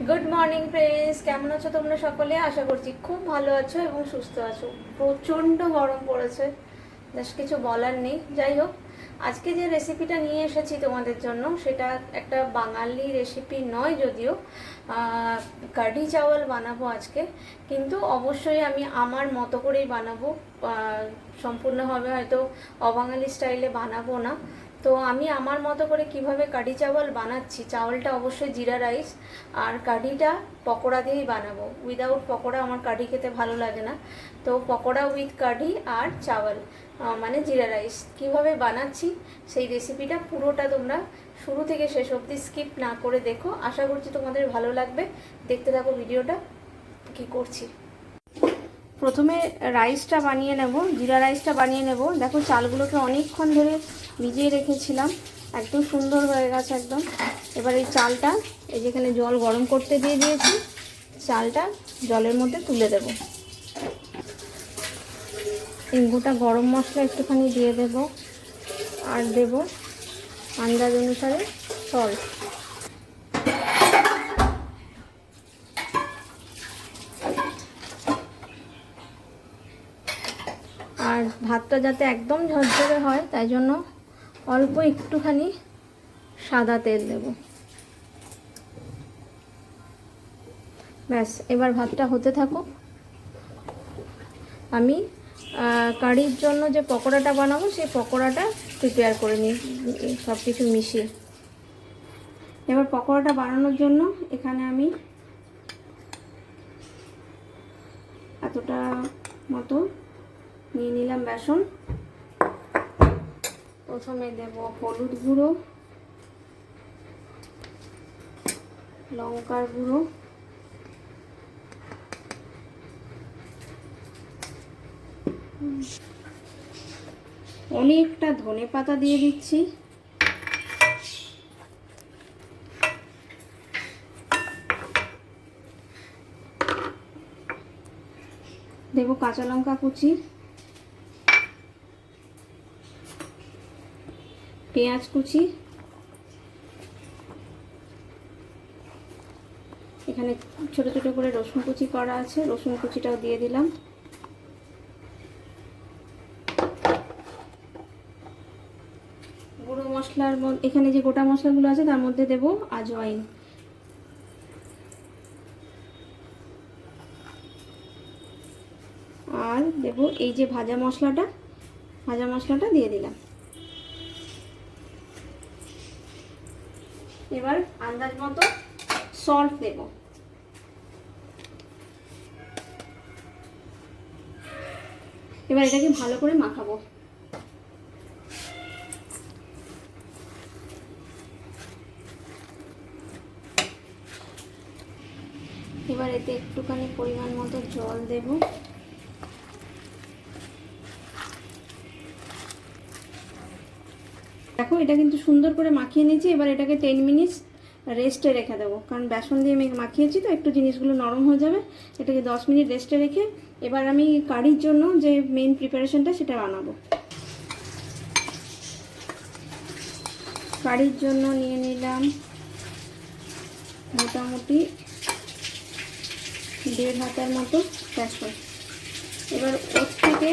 Good morning friends, কেমন আছো তোমরা সকলে? আশা করছি খুব ভালো আছো এবং সুস্থ আছো। প্রচণ্ড গরম পড়েছে, জাস্ট কিছু বলার নেই। যাই হোক, আজকে যে রেসিপিটা নিয়ে এসেছি তোমাদের জন্য সেটা একটা বাঙালি রেসিপি নয় যদিও। কাঠি চাওয়াল বানাবো আজকে, কিন্তু অবশ্যই আমি আমার মতো করেই বানাবো। সম্পূর্ণভাবে হয়তো অবাঙালি স্টাইলে বানাবো না। তো আমি আমার মতো করে কিভাবে কাঠি চাওয়াল বানাচ্ছি, চাওয়ালটা অবশ্যই জিরা রাইস, আর কাঠিটা পকোড়া দিয়েই বানাবো। উইদাউট পকোড়া আমার কাঠি খেতে ভালো লাগে না। তো পকোড়া উইথ কাঠি আর চাওয়াল মানে জিরা রাইস কিভাবে বানাচ্ছি সেই রেসিপিটা পুরোটা তোমরা শুরু থেকে শেষ অবধি স্কিপ না করে দেখো। আশা করছি তোমাদের ভালো লাগবে। দেখতে থাকো ভিডিওটা কি করছি। প্রথমে রাইসটা বানিয়ে নেব, জিরা রাইসটা বানিয়ে নেব। দেখো চালগুলোকে অনেকক্ষণ ধরে ভিজিয়ে রেখেছিলাম, একদম সুন্দর হয়ে গেছে একদম। এবার এই চালটা, এই যেখানে জল গরম করতে দিয়ে দিয়েছি, চালটা জলের মধ্যে তুলে দেব। এই গোটা গরম মশলা একটুখানি দিয়ে দেব, আর দেব আন্দাজ অনুসারে সল্ট। আর ভাতটা যাতে একদম ঝরঝরে হয় তাই জন্য অল্প একটুখানি সাদা তেল দেব। ব্যাস, এবার ভাতটা হতে থাকুক। আমি কারির জন্য যে পকোড়াটা বানাবো সেই পকোড়াটা প্রিপেয়ার করে নিই সব কিছু মিশিয়ে। এবার পকোড়াটা বানানোর জন্য এখানে আমি এতটা মতো নিয়ে নিলাম বেসন। প্রথমে দেব হলুদ গুঁড়ো, লঙ্কার গুঁড়ো, অনেকটা ধনে পাতা দিয়ে দিচ্ছি, দেব কাঁচা লঙ্কা কুচি, পেঁয়াজ কুচি, এখানে ছোট ছোট করে রসুন কুচি করা আছে, রসুন কুচিটাও দিয়ে দিলাম। গুঁড়ো মশলার মধ্যে এখানে যে গোটা মশলাগুলো আছে তার মধ্যে দেব আজওয়াইন, আর দেব এই যে ভাজা মশলাটা দিয়ে দিলাম। এবার আন্দাজ মতো সল্ট দেব। এবার এটাকে ভালো করে মাখাবো। এবার এতে একটুখানি পরিমাণ মতো জল দেব। দেখো এটা কিন্তু সুন্দর করে মাখিয়ে নিয়েছি। এবার এটাকে 10 মিনিটস রেস্টে রেখে দেবো, কারণ বেসন দিয়ে মাখিয়েছি তো একটু জিনিসগুলো নরম হয়ে যাবে। এটাকে 10 মিনিট রেস্টে রেখে এবার আমি কারির জন্য যে মেন প্রিপারেশনটা সেটা বানাবো। কারির জন্য নিয়ে নিলাম মোটামুটি 1.5 হাতার মতো বেসন। এবার ওর থেকে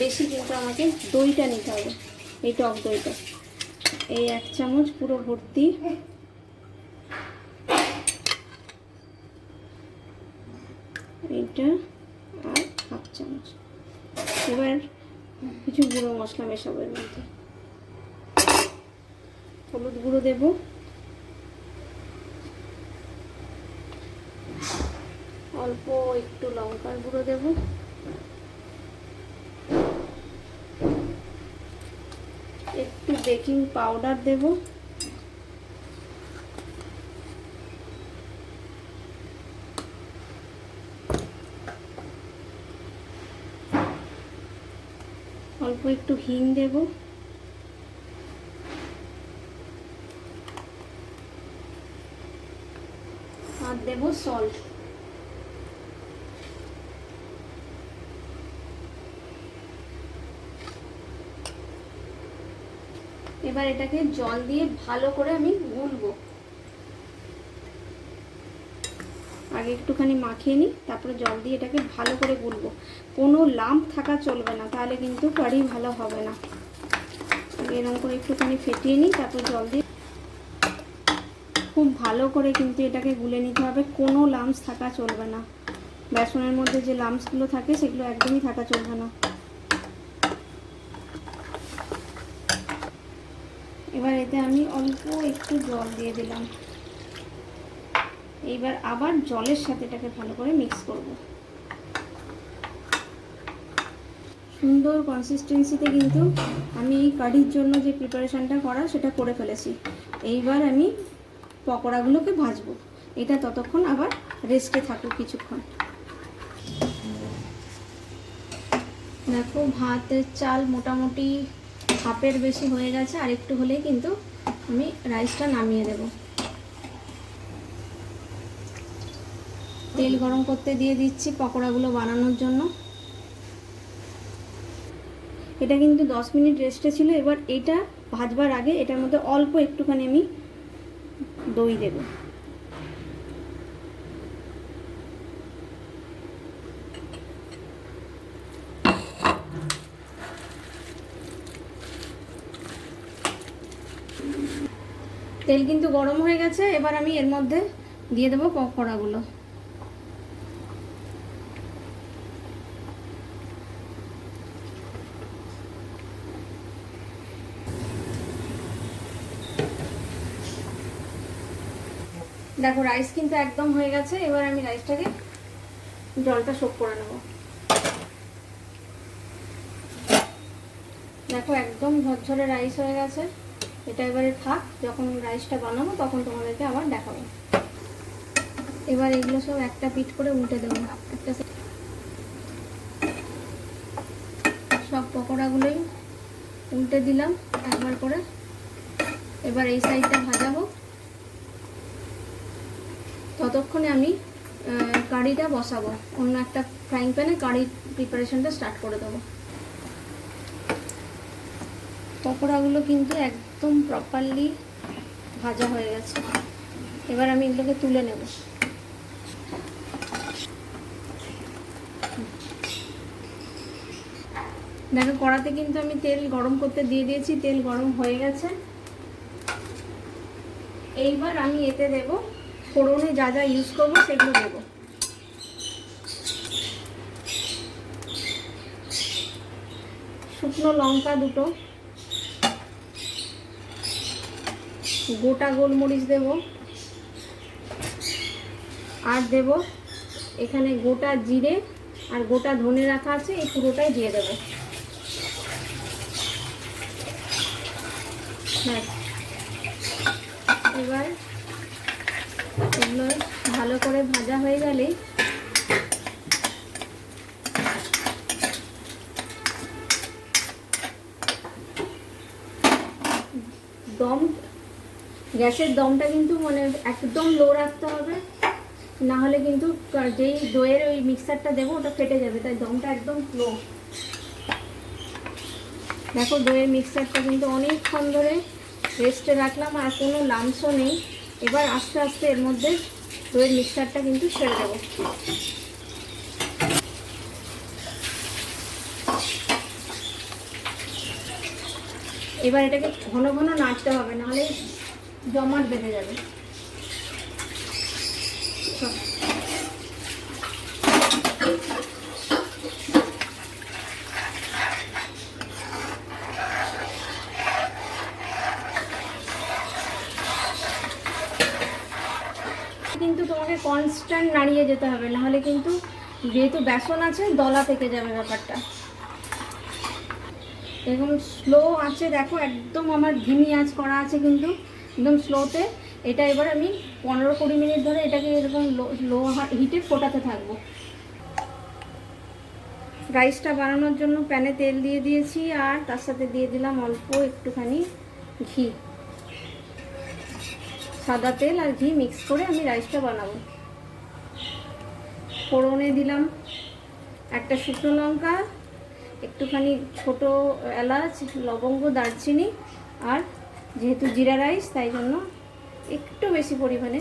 বেশি কিন্তু আমাকে দইটা নিতে হবে, এই টক দইটা, এই 1 চামচ পুরো ভর্তি। এইটা আর 1/2 চামচ। এবার কিছু গুঁড়ো মশলা মেশাবো এর মধ্যে। হলুদ গুঁড়ো দেব, অল্প একটু লঙ্কার গুঁড়ো দেব, একটু বেকিং পাউডার দেব, অল্প একটু হিং দেব, আর দেব সল্ট। এবার এটাকে জল দিয়ে ভালো করে আমি গুলবো। আগে একটুখানি মাখিয়ে নিই, তারপরে জল দিয়ে এটাকে ভালো করে গুলবো। কোনো লাম্প থাকা চলবে না, তাহলে কিন্তু কারি ভালো হবে না। এরকম করে একটুখানি ফেটিয়ে নিই, তারপর জল দিয়ে খুব ভালো করে কিন্তু এটাকে গুলে নিতে হবে। কোনো লাম্পস থাকা চলবে না, বেসনের মধ্যে যে লাম্পসগুলো থাকে সেগুলো একদমই থাকা চলবে না। এবার এতে আমি অল্প একটু জল দিয়ে দিলাম। এইবার আবার জলের সাথে এটাকে ভালো করে মিক্স করব। সুন্দর কনসিস্টেন্সিতে কিন্তু আমি এই কারির জন্য যে প্রিপারেশনটা করা সেটা করে ফেলেছি। এইবার আমি পকোড়াগুলোকে ভাজবো। এটা ততক্ষণ আবার রেস্টে থাকুক কিছুক্ষণ। দেখো ভাতের চাল মোটামুটি হাফের বেশি হয়ে গেছে, আর একটু হলেই কিন্তু আমি রাইসটা নামিয়ে দেব। তেল গরম করতে দিয়ে দিচ্ছি পকোড়াগুলো বানানোর জন্য। এটা কিন্তু 10 মিনিট রেস্টে ছিল। এবার এটা ভাজবার আগে এটার মধ্যে অল্প একটুখানি আমি দই দেব। তেল কিন্তু গরম হয়ে গেছে, এবার আমি এর মধ্যে দিয়ে দেবো পকোড়াগুলো। দেখো রাইস কিন্তু একদম হয়ে গেছে। এবার আমি রাইসটাকে জলটা শোক করে নেব। দেখো একদম ঝরঝরে রাইস হয়ে গেছে। এটা এবারে থাক, যখন রাইসটা বানাবো তখন তোমাদেরকে আবার দেখাবো। এবার এগুলো সব একটা পিঠ করে উল্টে দেবো। একটা সব পকোড়াগুলোই উল্টে দিলাম একবার করে। এবার এই সাইডটা ভাজাবো, ততক্ষণে আমি কারিটা বসাবো। অন্য একটা ফ্রাইং প্যানে কারি প্রিপারেশনটা স্টার্ট করে দেবো। পকোড়াগুলো কিন্তু একদম প্রপারলি ভাজা হয়ে গেছে। এবার আমি এগুলোকে তুলে নেব। দেখো কড়াতে কিন্তু আমি তেল গরম করতে দিয়ে দিয়েছি, তেল গরম হয়ে গেছে। এইবার আমি এতে দেব ফোড়নে যা যা ইউজ করবো সেগুলো দেব। শুকনো লঙ্কা দুটো, গোটা গোলমরিচ দেব, আর দেব এখানে গোটা জিরে আর গোটা ধনে রাখা আছে, এই পুরোটাই দিয়ে দেব। হ্যাঁ, এবার এগুলো ভালো করে ভাজা হয়ে গেলে দম, গ্যাসের দমটা কিন্তু মানে একদম লো রাখতে হবে, না হলে কিন্তু যেই দইয়ের ওই মিক্সারটা দেবো ওটা ফেটে যাবে, তাই দমটা একদম লো। দেখো দইয়ের মিক্সারটা কিন্তু অনেকক্ষণ ধরে রেস্টে রাখলাম আর কোনো লামসও নেই। এবার আস্তে আস্তে এর মধ্যে দইয়ের মিক্সারটা কিন্তু ছেড়ে দেবো। এবার এটাকে ঘন ঘন নাড়তে হবে, নাহলে জমাট বেঁধে যাবে। কিন্তু তোমাকে কনস্ট্যান্ট নাড়িয়ে যেতে হবে, নাহলে কিন্তু যেহেতু বেসন আছে দলা থেকে যাবে ব্যাপারটা। এরকম স্লো আছে, দেখো একদম আমার ধিমি আঁচ করা আছে কিন্তু একদম স্লোতে। এটা এবার আমি 15-20 মিনিট ধরে এটাকে এরকম লো হিটে ফোটাতে থাকবো। রাইসটা বানানোর জন্য প্যানে তেল দিয়ে দিয়েছি, আর তার সাথে দিয়ে দিলাম অল্প একটুখানি ঘি। সাদা তেল আর ঘি মিক্স করে আমি রাইসটা বানাবো। ফোড়নে দিলাম একটা শুকনো লঙ্কা, একটুখানি ছোট এলাচ, লবঙ্গ, দারচিনি, আর যেহেতু জিরা রাইস তাই জন্য একটু বেশি পরিমাণে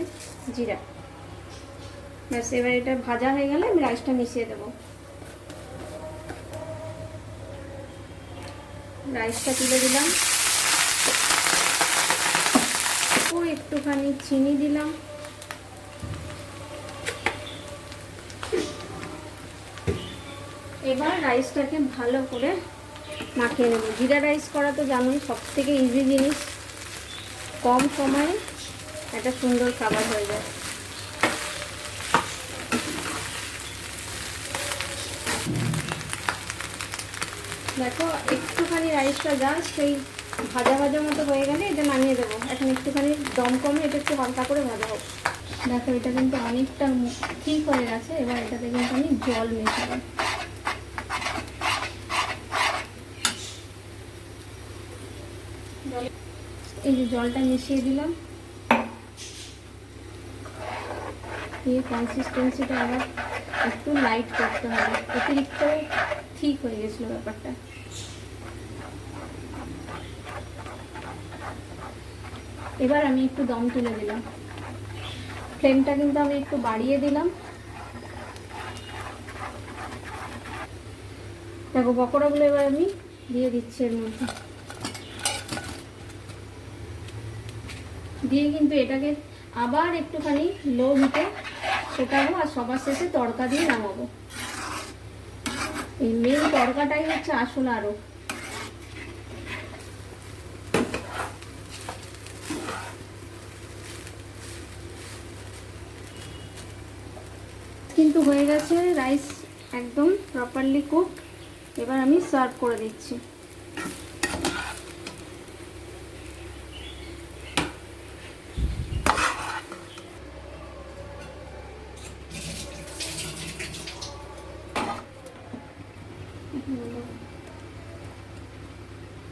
জিরা। ব্যাস, এবার এটা ভাজা হয়ে গেলে আমি রাইসটা মিশিয়ে দেবো। রাইসটা তুলে দিলাম, ও একটুখানি চিনি দিলাম, এবার রাইসটাকে ভালো করে মাখিয়ে নেব। জিরা রাইস করা তো জানোই সব থেকে ইজি জিনিস, কম সময়ে একটা সুন্দর খাবার হয়ে যায়। দেখো একটুখানি রাইসটা যা সেই ভাজা ভাজা মতো হয়ে গেলে এটা নামিয়ে দেবো। এখন একটুখানি দম কমে এটা একটু হালকা করে ভাজা হোক। দেখো এটা কিন্তু অনেকটা ঠিক হয়ে গেছে। এবার এটাতে কিন্তু আমি জল মেশাবো। এই যে জলটা মিশিয়ে দিলাম, এই কনসিস্টেন্সিটা আবার একটু লাইট করতে হবে, অতিরিক্ত ঠিক হয়ে গেছিলো ব্যাপারটা। এবার আমি একটু দম তুলে দিলাম, ফ্লেমটা কিন্তু আমি একটু বাড়িয়ে দিলাম। দেখো পকোড়াগুলো এবার আমি দিয়ে দিচ্ছি এর মধ্যে, দিয়ে কিন্তু এটাকে আবার একটুখানি লো হিটে ফোটাবো আর সবার শেষে তড়কা দিয়ে নামাবো। এই মেন তড়কাটাই হচ্ছে আসল আরো। কিন্তু হয়ে গেছে, রাইস একদম প্রপারলি কুক। এবার আমি সার্ভ করে দিচ্ছি।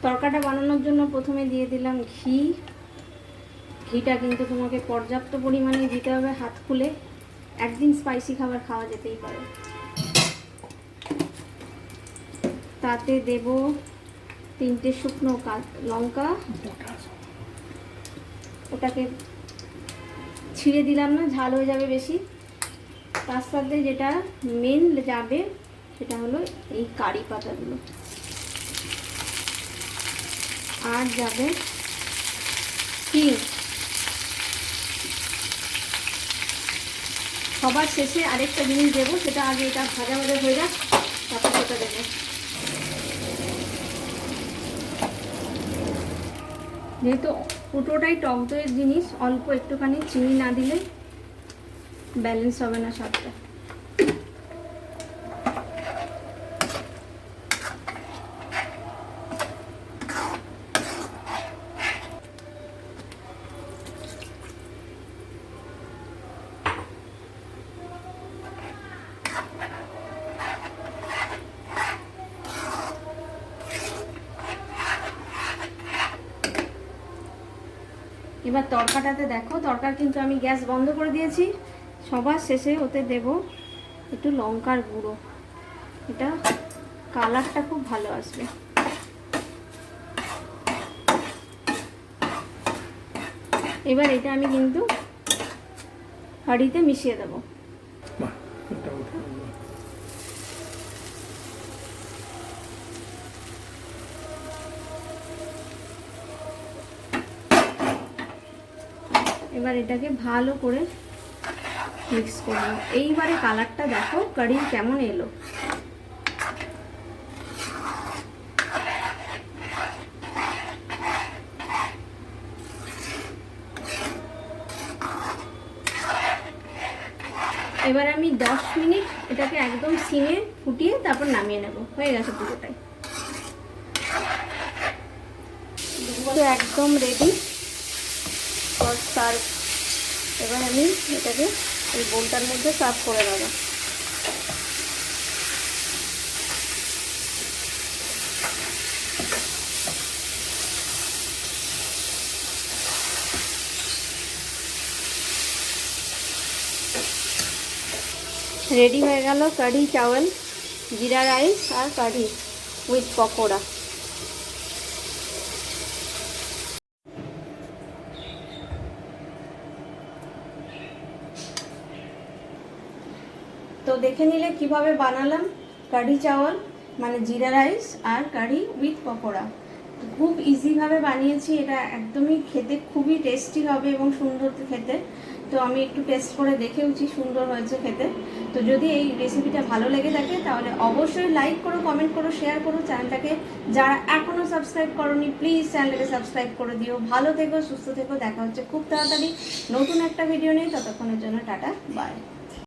তরকাটা বানানোর জন্য প্রথমে দিয়ে দিলাম ঘি। ঘিটা কিন্তু তোমাকে পর্যাপ্ত পরিমাণে দিতে হবে, হাত খুলে। একদিন স্পাইসি খাবার খাওয়া যেতেই পারে। তাতে দেব 3টে শুকনো লঙ্কা, ওটাকে ছিঁড়ে দিলাম না, ঝাল হয়ে যাবে বেশি। তার সাথে যেটা মেন যাবে সেটা হলো এই কারি পাতাগুলো, আর যাবে হিং। সবার শেষে আরেকটা জিনিস দেবো, সেটা আগে এটা ভাজা ভাজা হয়ে যাক, তারপর সেটা দেবো। যেহেতু পুরোটাই টক দইয়ের জিনিস, অল্প একটুখানি চিনি না দিলে ব্যালেন্স হবে না স্বাদটা। এবার তরকাটাতে দেখো, তরকার কিন্তু আমি গ্যাস বন্ধ করে দিয়েছি। সবার শেষে ওতে দেব একটু লঙ্কার গুঁড়ো, এটা কালারটা খুব ভালো আসবে। এবার এটা আমি কিন্তু হাঁড়িতে মিশিয়ে দেব। এবার এটাকে ভালো করে মিক্স করব। এইবারে কালারটা দেখো কারি কেমন এলো। এবার আমি 10 মিনিট এটাকে একদম সিমে ফুটিয়ে তারপর নামিয়ে নেব। হয়ে গেছে পুরোটাই, তো একদম রেডি ফর সার্ভ। এবার আমি এটাকে এই বোলটার মধ্যে সার্ভ করে দেবো। রেডি হয়ে গেল কারি চাওয়াল, জিরা রাইস আর কারি উইথ পকোড়া। তো দেখে নিলে কিভাবে বানালাম কারি চাওয়াল, মানে জিরা রাইস আর কারি উইথ পকোড়া। খুব ইজিভাবে বানিয়েছি, এটা একদমই খেতে খুবই টেস্টি হবে এবং সুন্দর খেতে। তো আমি একটু টেস্ট করে দেখেওছি, সুন্দর হয়েছে খেতে। তো যদি এই রেসিপিটা ভালো লেগে থাকে তাহলে অবশ্যই লাইক করো, কমেন্ট করো, শেয়ার করো। চ্যানেলটাকে যারা এখনও সাবস্ক্রাইব করোনি প্লিজ চ্যানেলটাকে সাবস্ক্রাইব করে দিও। ভালো থেকো, সুস্থ থেকো, দেখা হচ্ছে খুব তাড়াতাড়ি নতুন একটা ভিডিও নিয়ে। ততক্ষণের জন্য টাটা, বাই।